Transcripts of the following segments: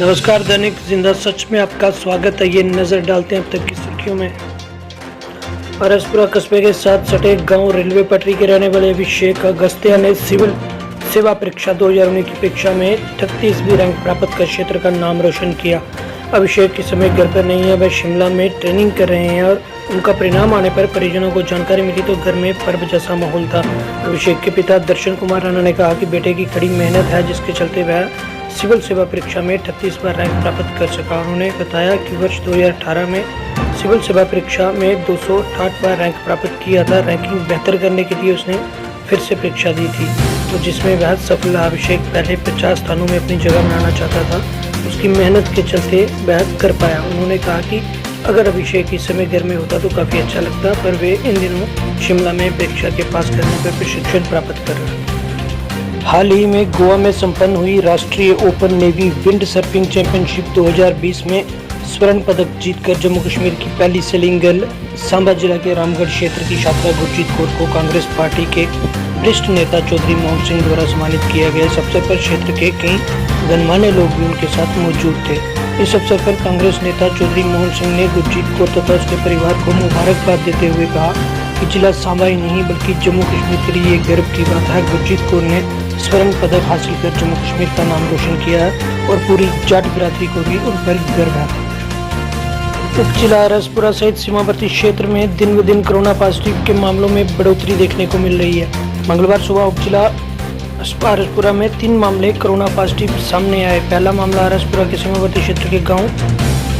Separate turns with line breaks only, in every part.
नमस्कार, दैनिक जिंदा सच में आपका स्वागत है। ये नजर डालते हैं अब तक की सुर्खियों में। अरसपुरा कस्बे के साथ सटे गांव रेलवे पटरी के रहने वाले अभिषेक अगस्त्या ने सिविल सेवा परीक्षा 2019 की परीक्षा में 38वीं रैंक प्राप्त कर क्षेत्र का नाम रोशन किया। अभिषेक इस समय घर पर नहीं है, वह शिमला में ट्रेनिंग कर रहे हैं और उनका परिणाम आने पर परिजनों को जानकारी मिली तो घर में पर्व जैसा माहौल था। अभिषेक के पिता दर्शन कुमार राणा ने कहा कि बेटे की कड़ी मेहनत है, जिसके चलते वह सिविल सेवा परीक्षा में 38 बार रैंक प्राप्त कर सका। उन्होंने बताया कि वर्ष 2018 में सिविल सेवा परीक्षा में 268 बार रैंक प्राप्त किया था। रैंकिंग बेहतर करने के लिए उसने फिर से परीक्षा दी थी, तो जिसमें वह सफल रहा। अभिषेक पहले 50 स्थानों में अपनी जगह बनाना चाहता था, उसकी मेहनत के चलते वह कर पाया। उन्होंने कहा कि अगर अभिषेक इस समय घर में होता तो काफ़ी अच्छा लगता, पर वे इन दिनों शिमला में परीक्षा के पास करने पर प्रशिक्षण प्राप्त कर रहे हैं। हाल ही में गोवा में संपन्न हुई राष्ट्रीय open navy wind surfing championship 2020 में स्वर्ण पदक जीतकर जम्मू कश्मीर की पहली सेलिंग गर्ल सांबा जिला के रामगढ़ क्षेत्र की छात्रा गुरजीत कौर को कांग्रेस पार्टी के वरिष्ठ नेता चौधरी मोहन सिंह द्वारा सम्मानित किया गया। इस अवसर पर क्षेत्र के कई गणमान्य लोग भी उनके साथ मौजूद थे। इस अवसर पर कांग्रेस नेता चौधरी मोहन सिंह ने गुरजीत कौर तथा उसके परिवार को मुबारकबाद देते हुए कहा कि जिला सांबा ही नहीं बल्कि जम्मू कश्मीर के लिए गर्व की बात है। गुरजीत कौर ने स्वर्ण पदक हासिल कर जम्मू कश्मीर का नाम रोशन किया है और पूरी जाट बिरादरी को भी उन पर गर्व है। उपजिला अरसपुरा सहित सीमावर्ती क्षेत्र में दिन ब दिन कोरोना पॉजिटिव के मामलों में बढ़ोतरी देखने को मिल रही है। मंगलवार सुबह उपजिला अरसपुरा में 3 मामले कोरोना पॉजिटिव सामने आए। पहला मामला अरसपुरा के सीमावर्ती क्षेत्र के गांव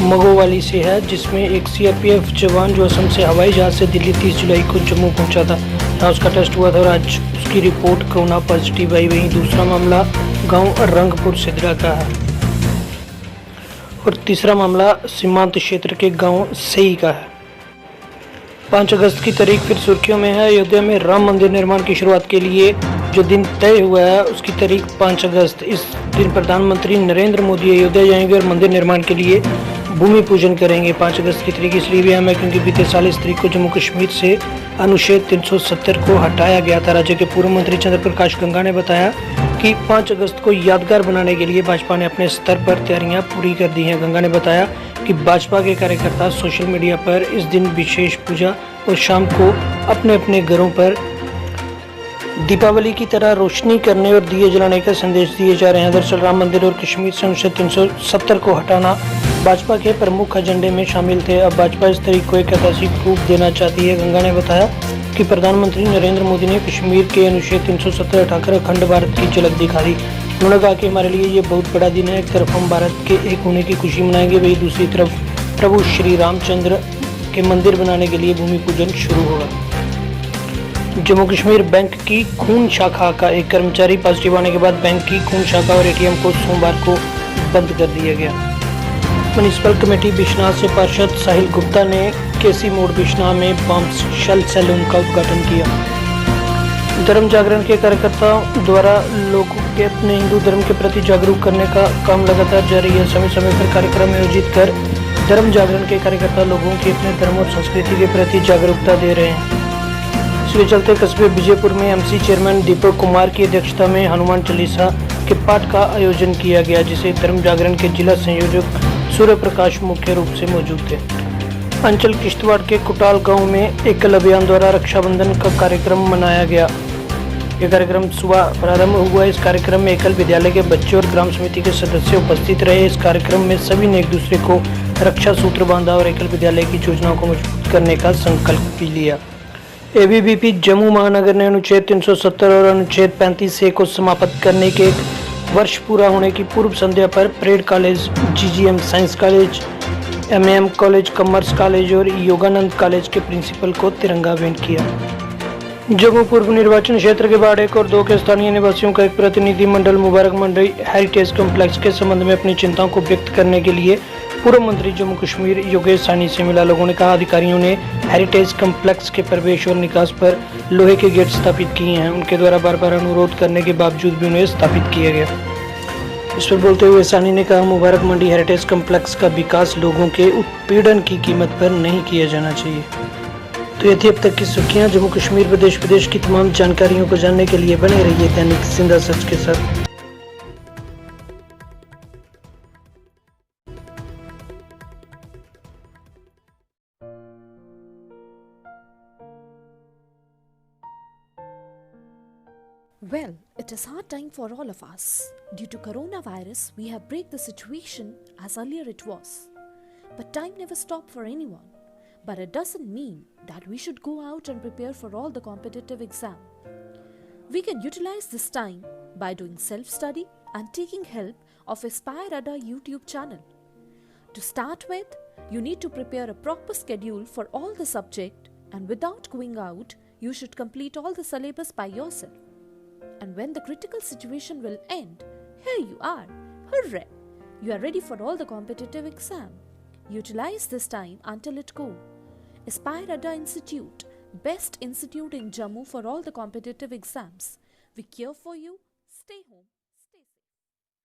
मगोवाली से है, जिसमें एक सीआरपीएफ जवान जो असम से हवाई जहाज से दिल्ली 30 जुलाई को जम्मू पहुंचा था, यहाँ उसका टेस्ट हुआ था और आज उसकी रिपोर्ट कोरोना पॉजिटिव आई। वहीं दूसरा मामला गांव रंगपुर सिद्रा का है और तीसरा मामला सीमांत क्षेत्र के गांव सई का है। 5 अगस्त की तारीख फिर सुर्खियों में है। अयोध्या में राम मंदिर निर्माण की शुरुआत के लिए जो दिन तय हुआ है उसकी तारीख 5 अगस्त। इस दिन प्रधानमंत्री नरेंद्र मोदी अयोध्या जाएंगे और मंदिर निर्माण के लिए भूमि पूजन करेंगे। 5 अगस्त की तारीख इसलिए भी अहम है क्योंकि बीते साल इस तारीख को जम्मू कश्मीर से अनुच्छेद 370 को हटाया गया था। राज्य के पूर्व मंत्री चंद्र प्रकाश गंगा ने बताया कि 5 अगस्त को यादगार बनाने के लिए भाजपा ने अपने स्तर पर तैयारियां पूरी कर दी हैं। गंगा ने बताया कि भाजपा के कार्यकर्ता सोशल मीडिया पर इस दिन विशेष पूजा और शाम को अपने अपने घरों पर दीपावली की तरह रोशनी करने और दिए जलाने का संदेश दिए जा रहे हैं। दरअसल राम मंदिर और कश्मीर से अनुच्छेद 370 को हटाना भाजपा के प्रमुख एजेंडे में शामिल थे। अब भाजपा इस तारीख को एक ऐतिहासिक रूप देना चाहती है। गंगा ने बताया कि प्रधानमंत्री नरेंद्र मोदी ने कश्मीर के अनुच्छेद 370 हटाकर अखंड भारत की झलक दिखा दी। उन्होंने कहा कि हमारे लिए ये बहुत बड़ा दिन है। एक तरफ हम भारत के एक होने की खुशी मनाएंगे, वहीं दूसरी तरफ प्रभु श्री रामचंद्र के मंदिर बनाने के लिए भूमि पूजन शुरू होगा। जम्मू कश्मीर बैंक की खून शाखा का एक कर्मचारी पॉजिटिव आने के बाद बैंक की खून शाखा और एटीएम को सोमवार को बंद कर दिया गया। म्युनिसिपल कमेटी बिश्नाह से पार्षद साहिल गुप्ता ने केसी मोड़ बिश्नाह में बॉम्बशेल सैलून का उद्घाटन किया। धर्म जागरण के कार्यकर्ताओं द्वारा लोगों के अपने हिंदू धर्म के प्रति जागरूक करने का काम लगातार जारी है। समय समय पर कार्यक्रम आयोजित कर धर्म जागरण के कार्यकर्ता लोगों की अपने धर्म और संस्कृति के प्रति जागरूकता दे रहे हैं। इसके चलते कस्बे विजयपुर में एमसी चेयरमैन दीपक कुमार की अध्यक्षता में हनुमान चालीसा के पाठ का आयोजन किया गया, जिसे धर्म जागरण के जिला संयोजक सूर्य प्रकाश मुख्य रूप से मौजूद थे। अंचल किश्तवाड़ के कुटाल गांव में एकल अभियान द्वारा रक्षाबंधन का कार्यक्रम मनाया गया। यह कार्यक्रम सुबह प्रारंभ हुआ। इस कार्यक्रम में एकल विद्यालय के बच्चे और ग्राम समिति के सदस्य उपस्थित रहे। इस कार्यक्रम में सभी ने एक दूसरे को रक्षा सूत्र बांधा और एकल विद्यालय की योजनाओं को मजबूत करने का संकल्प भी लिया। एबीवीपी जम्मू महानगर ने अनुच्छेद 370 और अनुच्छेद 35A को समाप्त करने के 1 वर्ष पूरा होने की पूर्व संध्या पर parade college, GGM science college, MAM college, commerce college और योगानंद कॉलेज के प्रिंसिपल को तिरंगा भेंट किया। जम्मू पूर्व निर्वाचन क्षेत्र के वार्ड 1 और 2 के स्थानीय निवासियों का एक प्रतिनिधि मंडल मुबारक मंडी हेरिटेज कॉम्प्लेक्स के संबंध में अपनी चिंताओं को व्यक्त करने के लिए पूर्व मंत्री जम्मू कश्मीर योगेश साहनी से मिला। लोगों ने कहा अधिकारियों ने हेरिटेज कॉम्प्लेक्स के प्रवेश और निकास पर लोहे के गेट स्थापित किए हैं। उनके द्वारा बार बार अनुरोध करने के बावजूद भी उन्हें स्थापित किया गया। इस पर बोलते हुए साहनी ने कहा मुबारक मंडी हेरिटेज कॉम्प्लेक्स का विकास लोगों के उत्पीड़न की कीमत पर नहीं किया जाना चाहिए। तो ये थी अब तक की सुर्खियां। जम्मू कश्मीर व देश विदेश की तमाम जानकारियों को जानने के लिए बने रहिए दैनिक जिंदा सच के साथ।
Well, it is hard time for all of us. Due to coronavirus, we have break the situation as earlier it was. But time never stopped for anyone. But it doesn't mean that we should go out and prepare for all the competitive exam. We can utilize this time by doing self-study and taking help of Aspire Ada YouTube channel. To start with, you need to prepare a proper schedule for all the subject, and without going out, you should complete all the syllabus by yourself. And when the critical situation will end, here you are. Hooray! You are ready for all the competitive exam. Utilize this time until it goes. Aspire Ada Institute, best institute in Jammu for all the competitive exams. We care for you. Stay home.